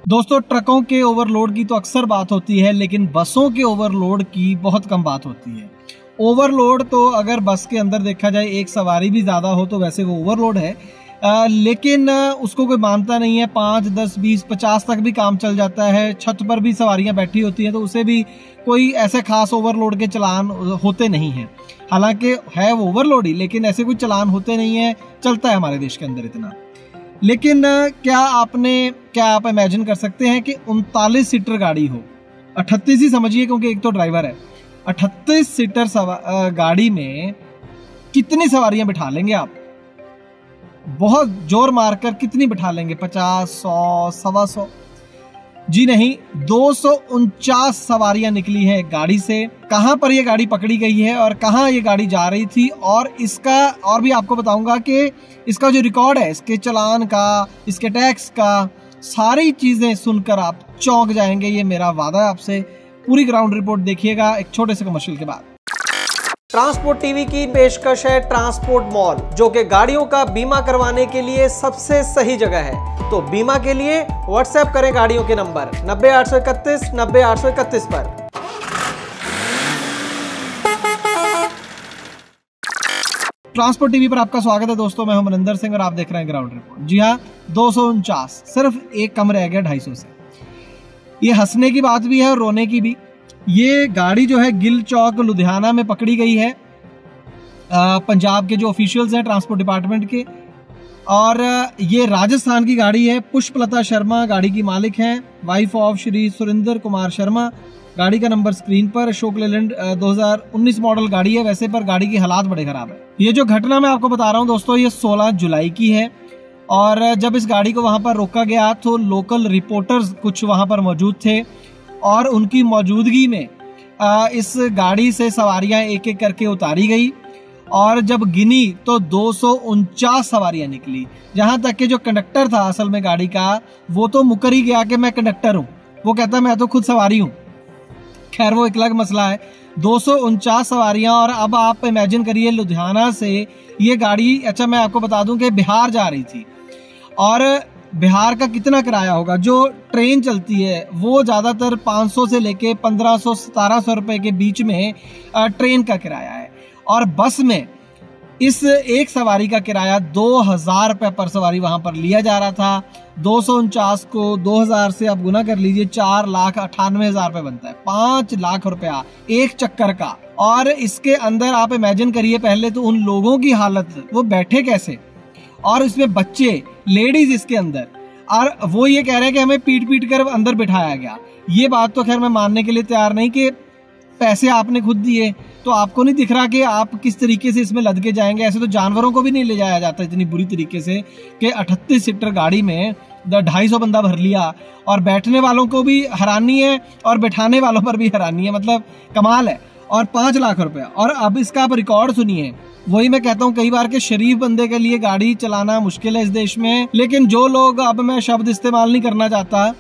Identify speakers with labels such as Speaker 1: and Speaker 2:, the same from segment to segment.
Speaker 1: दोस्तों, ट्रकों के ओवरलोड की तो अक्सर बात होती है, लेकिन बसों के ओवरलोड की बहुत कम बात होती है। ओवरलोड तो अगर बस के अंदर देखा जाए, एक सवारी भी ज़्यादा हो तो वैसे वो ओवरलोड है, लेकिन उसको कोई मानता नहीं है। 5, 10, 20, 50 तक भी काम चल जाता है। छत पर भी सवारियां बैठी होती हैं तो उसे भी कोई ऐसे खास ओवरलोड के चलान होते नहीं हैं। हालांकि है वो ओवरलोड ही, लेकिन ऐसे कोई चलान होते नहीं है। चलता है हमारे देश के अंदर इतना। लेकिन क्या आप इमेजिन कर सकते हैं कि 39 सीटर गाड़ी हो, 38 ही समझिए क्योंकि एक तो ड्राइवर है, 38 सीटर गाड़ी में कितनी सवारियां बिठा लेंगे आप? बहुत जोर मारकर कितनी बिठा लेंगे? 50, 100, 125? जी नहीं, 249 सवारियां निकली है गाड़ी से। कहां पर ये गाड़ी पकड़ी गई है और कहां ये गाड़ी जा रही थी, और इसका और भी आपको बताऊंगा कि इसका जो रिकॉर्ड है, इसके चालान का, इसके टैक्स का, सारी चीजें सुनकर आप चौंक जाएंगे। ये मेरा वादा है आपसे। पूरी ग्राउंड रिपोर्ट देखिएगा एक छोटे से कमर्शियल के बाद।
Speaker 2: ट्रांसपोर्ट टीवी की पेशकश है ट्रांसपोर्ट मॉल, जो कि गाड़ियों का बीमा करवाने के लिए सबसे सही जगह है। तो बीमा के लिए व्हाट्सएप करें गाड़ियों के नंबर 90 831 90 831 पर।
Speaker 1: ट्रांसपोर्ट टीवी पर आपका स्वागत है दोस्तों। मैं हूं मनिंदर सिंह और आप देख रहे हैं ग्राउंड रिपोर्ट। जी हाँ, 249, सिर्फ एक कम रह गया 250 से। ये हंसने की बात भी है और रोने की भी। ये गाड़ी जो है गिल चौक लुधियाना में पकड़ी गई है, पंजाब के जो ऑफिशियल्स हैं ट्रांसपोर्ट डिपार्टमेंट के, और ये राजस्थान की गाड़ी है। पुष्पलता शर्मा गाड़ी की मालिक हैं, वाइफ ऑफ श्री सुरेंद्र कुमार शर्मा। गाड़ी का नंबर स्क्रीन पर, अशोक लेलैंड 2019 मॉडल गाड़ी है वैसे, पर गाड़ी की हालात बड़े खराब है। ये जो घटना मैं आपको बता रहा हूँ दोस्तों, ये 16 जुलाई की है। और जब इस गाड़ी को वहां पर रोका गया तो लोकल रिपोर्टर्स कुछ वहां पर मौजूद थे, और उनकी मौजूदगी में इस गाड़ी से सवारियां एक एक करके उतारी गई, और जब गिनी तो 249 सवारियां निकली। जहां तक कि जो कंडक्टर था असल में गाड़ी का, वो तो मुकर ही गया कि मैं कंडक्टर हूं। वो कहता मैं तो खुद सवारी हूं। खैर, वो एक अलग मसला है। 249 सवारियां, और अब आप इमेजिन करिए लुधियाना से ये गाड़ी, अच्छा मैं आपको बता दूं कि बिहार जा रही थी, और बिहार का कितना किराया होगा? जो ट्रेन चलती है वो ज्यादातर 500 से लेके 1500 1700 रुपए के बीच में ट्रेन का किराया है, और बस में इस एक सवारी का किराया 2000 रुपए पर सवारी वहां पर लिया जा रहा था। 249 को 2000 से आप गुना कर लीजिए, 4,98,000 रुपए बनता है। 5 लाख रुपया एक चक्कर का। और इसके अंदर आप इमेजिन करिए पहले तो उन लोगों की हालत, वो बैठे कैसे, और इसमें बच्चे, लेडीज इसके अंदर, और वो ये कह रहे हैं कि हमें पीट पीट कर अंदर बिठाया गया। ये बात तो खैर मैं मानने के लिए तैयार नहीं कि पैसे आपने खुद दिए तो आपको नहीं दिख रहा कि आप किस तरीके से इसमें लद के जाएंगे। ऐसे तो जानवरों को भी नहीं ले जाया जाता इतनी बुरी तरीके से कि 38 सीटर गाड़ी में 250 बंदा भर लिया, और बैठने वालों को भी हैरानी है और बैठाने वालों पर भी हैरानी है। मतलब कमाल है। और 5 लाख रुपया। और अब इसका आप रिकॉर्ड सुनिए। वही मैं कहता हूँ कई बार के शरीफ बंदे के लिए गाड़ी चलाना मुश्किल है इस देश में, लेकिन जो लोग, अब मैं शब्द इस्तेमाल नहीं करना चाहता,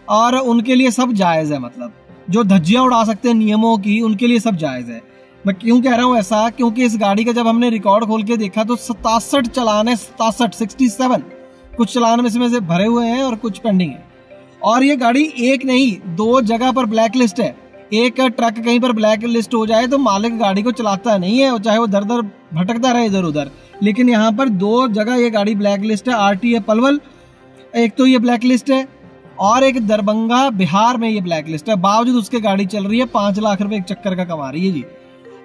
Speaker 1: और उनके लिए सब जायज है। मतलब जो धज्जियां उड़ा सकते हैं नियमों की, उनके लिए सब जायज है। मैं क्यों कह रहा हूँ ऐसा? क्योंकि इस गाड़ी का जब हमने रिकॉर्ड खोल के देखा तो 67 चालान है, 67। कुछ चालान में से भरे हुए हैं और कुछ पेंडिंग है। और ये गाड़ी एक नहीं, 2 जगह पर ब्लैक लिस्ट है। एक ट्रक कहीं पर ब्लैक लिस्ट हो जाए तो मालिक गाड़ी को चलाता नहीं है, चाहे वो दर दर भटकता रहे इधर उधर। लेकिन यहाँ पर 2 जगह ये गाड़ी ब्लैक लिस्ट है। RTA पलवल एक तो ये ब्लैक लिस्ट है, और एक दरभंगा बिहार में ये ब्लैक लिस्ट है। बावजूद उसके गाड़ी चल रही है, 5 लाख रुपए एक चक्कर का कमा रही है जी।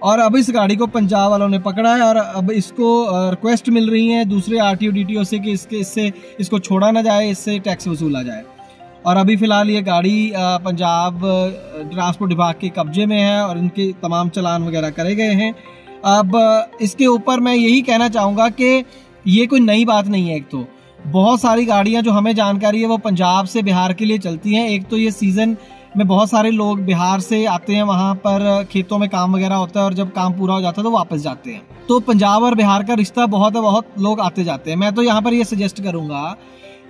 Speaker 1: और अब इस गाड़ी को पंजाब वालों ने पकड़ा है, और अब इसको रिक्वेस्ट मिल रही है दूसरे RTO DTO से कि इसको छोड़ा ना जाए, इससे टैक्स वसूला जाए। और अभी फिलहाल ये गाड़ी पंजाब ट्रांसपोर्ट विभाग के कब्जे में है, और इनके तमाम चालान वगैरह करे गए हैं। अब इसके ऊपर मैं यही कहना चाहूँगा कि ये कोई नई बात नहीं है। एक तो बहुत सारी गाड़ियां जो हमें जानकारी है वो पंजाब से बिहार के लिए चलती हैं। एक तो ये सीजन में बहुत सारे लोग बिहार से आते हैं, वहां पर खेतों में काम वगैरह होता है, और जब काम पूरा हो जाता है तो वापस जाते हैं। तो पंजाब और बिहार का रिश्ता बहुत लोग आते जाते हैं। मैं तो यहाँ पर ये सजेस्ट करूंगा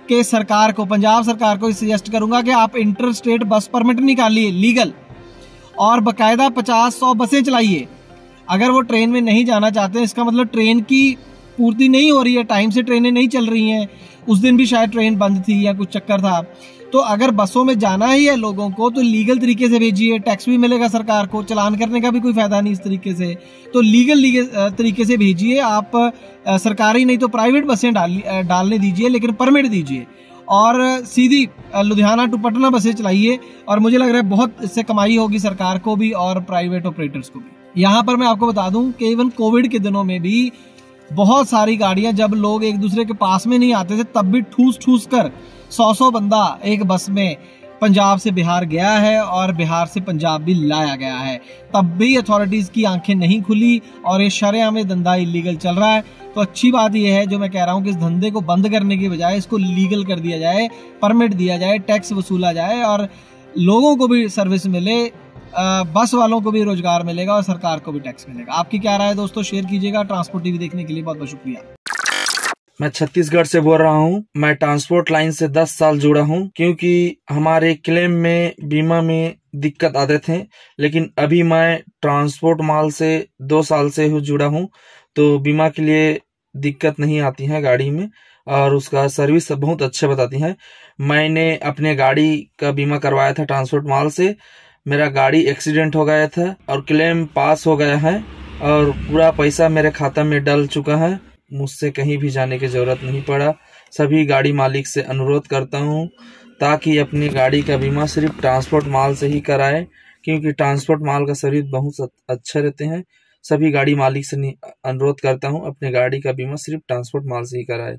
Speaker 1: कि सरकार को, पंजाब सरकार को सजेस्ट करूंगा कि आप इंटर स्टेट बस परमिट निकालिए लीगल, और बाकायदा 50-100 बसें चलाइए। अगर वो ट्रेन में नहीं जाना चाहते, इसका मतलब ट्रेन की पूर्ति नहीं हो रही है, टाइम से ट्रेनें नहीं चल रही हैं, उस दिन भी शायद ट्रेन बंद थी या कुछ चक्कर था, तो अगर बसों में जाना ही है लोगों को तो लीगल तरीके से भेजिए, टैक्स भी मिलेगा सरकार को, चलान करने का भी कोई फायदा नहीं इस तरीके से। तो लीगल तरीके से भेजिए आप, सरकारी नहीं तो प्राइवेट बसें डालने दीजिए, लेकिन परमिट दीजिए और सीधी लुधियाना टू पटना बसें चलाइए। और मुझे लग रहा है बहुत इससे कमाई होगी सरकार को भी और प्राइवेट ऑपरेटर्स को भी। यहाँ पर मैं आपको बता दूं कि इवन कोविड के दिनों में भी बहुत सारी गाड़ियां, जब लोग एक दूसरे के पास में नहीं आते थे, तब भी ठूस ठूस कर 100 बंदा एक बस में पंजाब से बिहार गया है और बिहार से पंजाब भी लाया गया है। तब भी अथॉरिटीज की आंखें नहीं खुली और ये शरेआम धंधा इलीगल चल रहा है। तो अच्छी बात यह है, जो मैं कह रहा हूं कि इस धंधे को बंद करने की बजाय इसको लीगल कर दिया जाए, परमिट दिया जाए, टैक्स वसूला जाए और लोगों को भी सर्विस मिले, बस वालों को भी रोजगार मिलेगा और सरकार को भी टैक्स मिलेगा। आपकी क्या राय है दोस्तों, शेयर कीजिएगा। ट्रांसपोर्ट टीवी देखने के लिए बहुत बहुत शुक्रिया।
Speaker 3: मैं छत्तीसगढ़ से बोल रहा हूँ। मैं ट्रांसपोर्ट लाइन से 10 साल जुड़ा हूँ, क्योंकि हमारे क्लेम में बीमा में दिक्कत आते थे। लेकिन अभी मैं ट्रांसपोर्ट माल से 2 साल से जुड़ा हूँ, तो बीमा के लिए दिक्कत नहीं आती है गाड़ी में और उसका सर्विस बहुत अच्छे बताती है। मैंने अपने गाड़ी का बीमा करवाया था ट्रांसपोर्ट माल से। मेरा गाड़ी एक्सीडेंट हो गया था और क्लेम पास हो गया है और पूरा पैसा मेरे खाता में डल चुका है। मुझसे कहीं भी जाने की जरूरत नहीं पड़ा। सभी गाड़ी मालिक से अनुरोध करता हूं ताकि अपनी गाड़ी का बीमा सिर्फ ट्रांसपोर्ट माल से ही कराए, क्योंकि ट्रांसपोर्ट माल का सर्विस बहुत अच्छे रहते हैं। सभी गाड़ी मालिक से अनुरोध करता हूं अपने गाड़ी का बीमा सिर्फ ट्रांसपोर्ट माल से ही कराए।